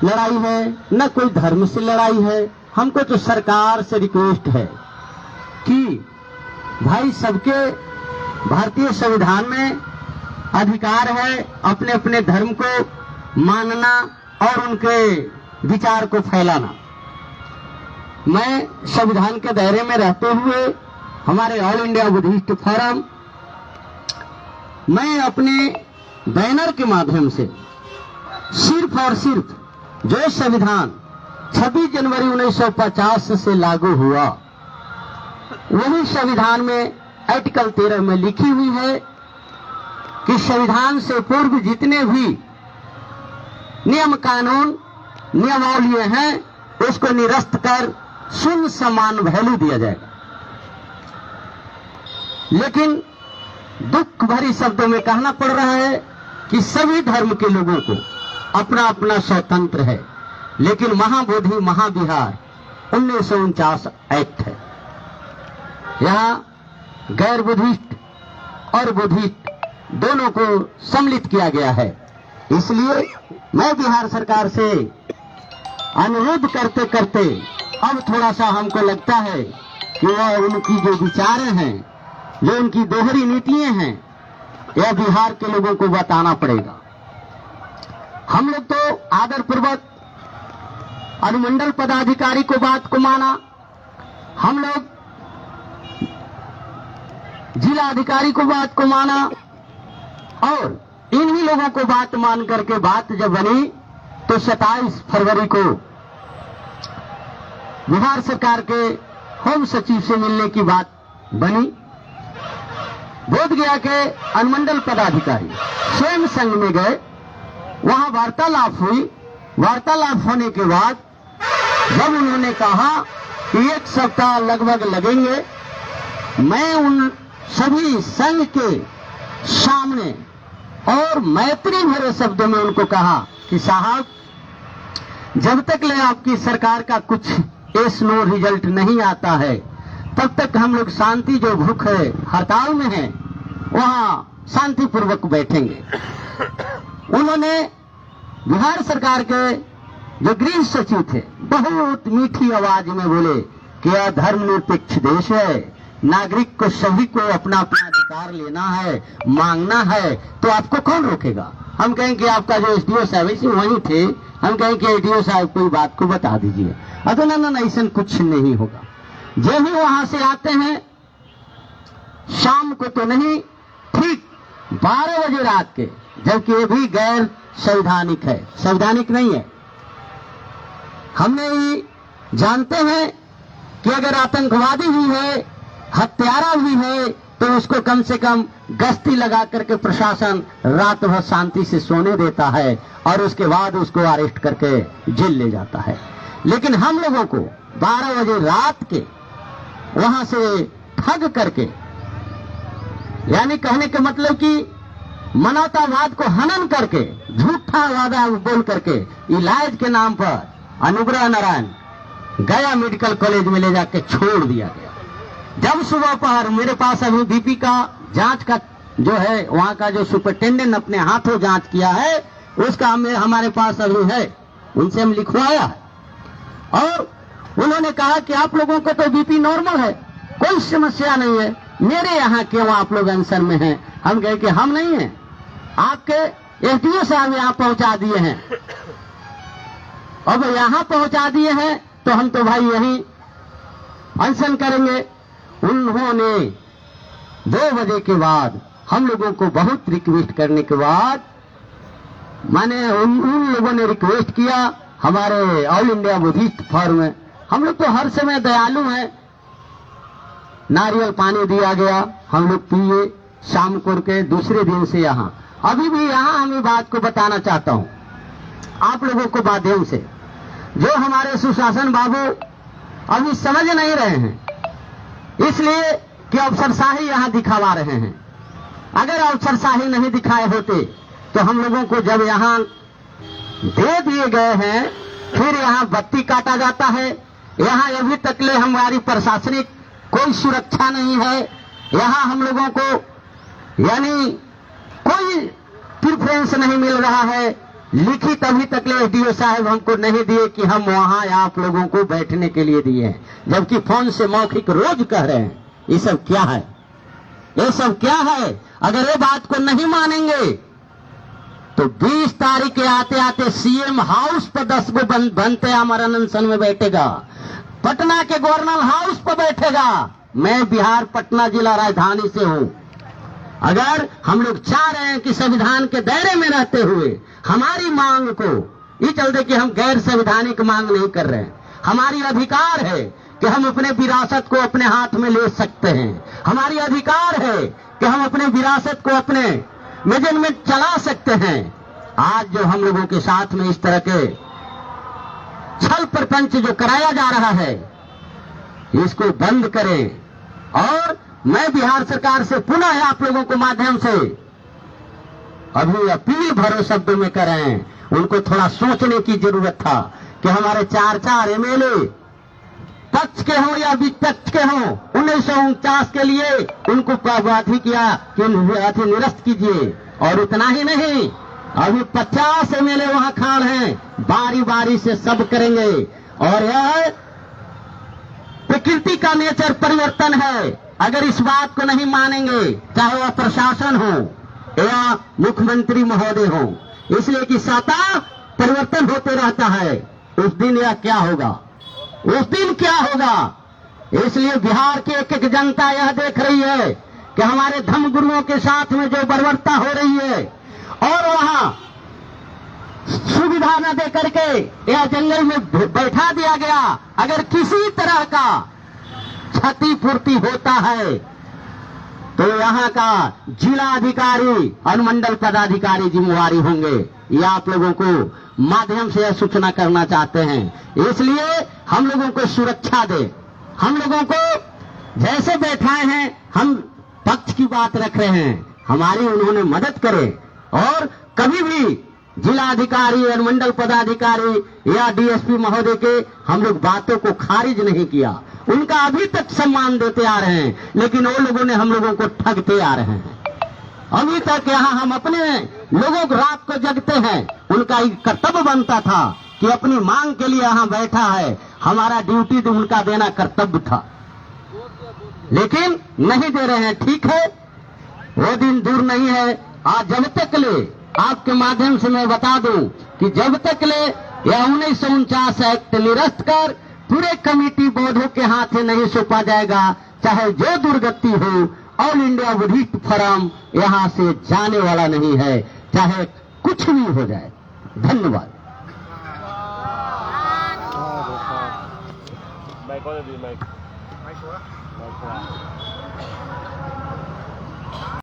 लड़ाई है न कोई धर्म से लड़ाई है। हमको तो सरकार से रिक्वेस्ट है कि भाई सबके भारतीय संविधान में अधिकार है अपने अपने धर्म को मानना और उनके विचार को फैलाना। मैं संविधान के दायरे में रहते हुए हमारे ऑल इंडिया बुद्धिस्ट फोरम, मैं अपने बैनर के माध्यम से सिर्फ और सिर्फ जो संविधान 26 जनवरी 1950 से लागू हुआ, वही संविधान में आर्टिकल 13 में लिखी हुई है कि संविधान से पूर्व जितने भी नियम कानून नियमावली हैं उसको निरस्त कर शून्य समान वैल्यू दिया जाएगा। लेकिन दुख भरी शब्दों में कहना पड़ रहा है कि सभी धर्म के लोगों को अपना अपना स्वतंत्र है, लेकिन महाबोधि महाविहार 1949 एक्ट है। यहाँ गैर बुद्धिस्ट और बुद्धिस्ट दोनों को सम्मिलित किया गया है। इसलिए मैं बिहार सरकार से अनुरोध करते करते अब थोड़ा सा हमको लगता है कि वह उनकी जो विचारें हैं, जो उनकी दोहरी नीतियां हैं, यह बिहार के लोगों को बताना पड़ेगा। हम लोग तो आदर पूर्वक अनुमंडल पदाधिकारी को बात को माना, हम लोग जिला अधिकारी को बात को माना और इन्हीं लोगों को बात मान करके बात जब बनी तो 27 फरवरी को बिहार सरकार के होम सचिव से मिलने की बात बनी। बोधगया के अनुमंडल पदाधिकारी स्वयं संघ में गए, वहां वार्तालाप हुई। वार्तालाप होने के बाद जब उन्होंने कहा कि 1 सप्ताह लगभग लगेंगे, मैं उन सभी संघ के सामने और मैत्री भरे शब्दों में उनको कहा कि साहब, जब तक ले आपकी सरकार का कुछ नो रिजल्ट नहीं आता है, तब तक हम लोग शांति जो भूख है हड़ताल में है वहां शांतिपूर्वक बैठेंगे। उन्होंने बिहार सरकार के जो गृह सचिव थे बहुत मीठी आवाज में बोले कि यह धर्मनिरपेक्ष देश है, नागरिक को सभी को अपना अपना अधिकार लेना है, मांगना है, तो आपको कौन रोकेगा। हम कहें कि आपका जो एसडीओ साहब वहीं थे, हम कहें कि एसडीओ साहब कोई बात को बता दीजिए। अतो ना ऐसा कुछ नहीं होगा। जब ही वहां से आते हैं शाम को तो नहीं, ठीक 12 बजे रात के, जबकि ये भी गैर संवैधानिक है, संवैधानिक नहीं है। हमने ये जानते हैं कि अगर आतंकवादी भी है, हत्यारा भी है, तो उसको कम से कम गश्ती लगा करके प्रशासन रात भर शांति से सोने देता है और उसके बाद उसको अरेस्ट करके जेल ले जाता है। लेकिन हम लोगों को 12 बजे रात के वहां से ठग करके, यानी कहने के मतलब कि मानवतावाद को हनन करके, झूठा वादा बोल करके इलाज के नाम पर अनुग्रह नारायण गया मेडिकल कॉलेज में ले जाके छोड़ दिया गया। जब सुबह पहर मेरे पास अभी बीपी का जांच का जो है वहां का जो सुपरिटेंडेंट अपने हाथों जांच किया है, उसका हमारे पास अभी है, उनसे हम लिखवाया है। और उन्होंने कहा कि आप लोगों को तो बीपी नॉर्मल है, कोई समस्या नहीं है, मेरे यहाँ क्यों आप लोग अनशन में हैं। हम कहे कि हम नहीं हैं, आपके एसडीओ साहब यहाँ पहुंचा दिए हैं। अब यहाँ पहुंचा दिए हैं तो हम तो भाई यही अनशन करेंगे। उन्होंने 2 बजे के बाद हम लोगों को बहुत रिक्वेस्ट करने के बाद, माने उन लोगों ने रिक्वेस्ट किया हमारे ऑल इंडिया बुद्धिस्ट फोरम में। हम लोग तो हर समय दयालु हैं, नारियल पानी दिया गया, हम लोग पिए शाम को के दूसरे दिन से यहाँ। अभी भी यहाँ हम ये बात को बताना चाहता हूँ आप लोगों को माध्यम से, जो हमारे सुशासन बाबू अभी समझ नहीं रहे हैं, इसलिए कि अफसरशाही यहाँ दिखावा रहे हैं। अगर अफसरशाही नहीं दिखाए होते तो हम लोगों को जब यहाँ दे दिए गए हैं, फिर यहाँ बत्ती काटा जाता है। यहाँ अभी तक ले हमारी प्रशासनिक कोई सुरक्षा नहीं है। यहाँ हम लोगों को यानी कोई प्रिफरेंस नहीं मिल रहा है। लिखित अभी तक एसडीओ साहब हमको नहीं दिए कि हम वहां आप लोगों को बैठने के लिए दिए हैं, जबकि फोन से मौखिक रोज कह रहे हैं। ये सब क्या है? ये सब क्या है? अगर ये बात को नहीं मानेंगे तो 20 तारीख के आते आते सीएम हाउस पर 10 गो बनते आमरण अनशन में बैठेगा, पटना के गवर्नर हाउस पर बैठेगा। मैं बिहार पटना जिला राजधानी से हूं। अगर हम लोग चाह रहे हैं कि संविधान के दायरे में रहते हुए हमारी मांग को, ये चलते कि हम गैर संवैधानिक मांग नहीं कर रहे हैं, हमारी अधिकार है कि हम अपने विरासत को अपने हाथ में ले सकते हैं। हमारी अधिकार है कि हम अपने विरासत को अपने मेजरमेंट चला सकते हैं। आज जो हम लोगों के साथ में इस तरह के छल प्रपंच जो कराया जा रहा है, इसको बंद करें। और मैं बिहार सरकार से पुनः आप लोगों को माध्यम से अभी अपील भरे शब्दों में कर रहे हैं, उनको थोड़ा सोचने की जरूरत था कि हमारे 4 एमएलए पक्ष के हों या विपक्ष के हों, 1949 के लिए उनको प्रावधान किया कि निरस्त कीजिए। और इतना ही नहीं, अभी 50 एमएलए वहां खाड़ हैं, बारी बारी से सब करेंगे। और यह प्रकृति का नेचर परिवर्तन है। अगर इस बात को नहीं मानेंगे, चाहे वह प्रशासन हो या मुख्यमंत्री महोदय हो, इसलिए कि सत्ता परिवर्तन होते रहता है, उस दिन यह क्या होगा, उस दिन क्या होगा। इसलिए बिहार की एक एक जनता यह देख रही है कि हमारे धर्मगुरुओं के साथ में जो बर्बरता हो रही है, और वहां सुविधा न दे करके यह जंगल में बैठा दिया गया। अगर किसी तरह का क्षतिपूर्ति होता है तो यहाँ का जिला अधिकारी, अनुमंडल पदाधिकारी जिम्मेवारी होंगे। ये आप लोगों को माध्यम से यह सूचना करना चाहते हैं। इसलिए हम लोगों को सुरक्षा दे, हम लोगों को जैसे बैठाए हैं, हम पक्ष की बात रख रहे हैं, हमारी उन्होंने मदद करे। और कभी भी जिला अधिकारी, अनुमंडल पदाधिकारी या डीएसपी महोदय के हम लोग बातों को खारिज नहीं किया, उनका अभी तक सम्मान देते आ रहे हैं। लेकिन वो लोगों ने हम लोगों को ठगते आ रहे हैं। अभी तक यहाँ हम अपने लोगों को रात को जगते हैं, उनका एक कर्तव्य बनता था कि अपनी मांग के लिए यहाँ बैठा है, हमारा ड्यूटी तो उनका देना कर्तव्य था, लेकिन नहीं दे रहे हैं। ठीक है, वो दिन दूर नहीं है। आज जब तक ले, आपके माध्यम से मैं बता दूं कि जब तक ले यह 1949 एक्ट निरस्त कर पूरे कमेटी बोर्डों के हाथ नहीं सौंपा जाएगा, चाहे जो दुर्गति हो, ऑल इंडिया बुद्धिस्ट फोरम यहां से जाने वाला नहीं है, चाहे कुछ भी हो जाए। धन्यवाद। Mike,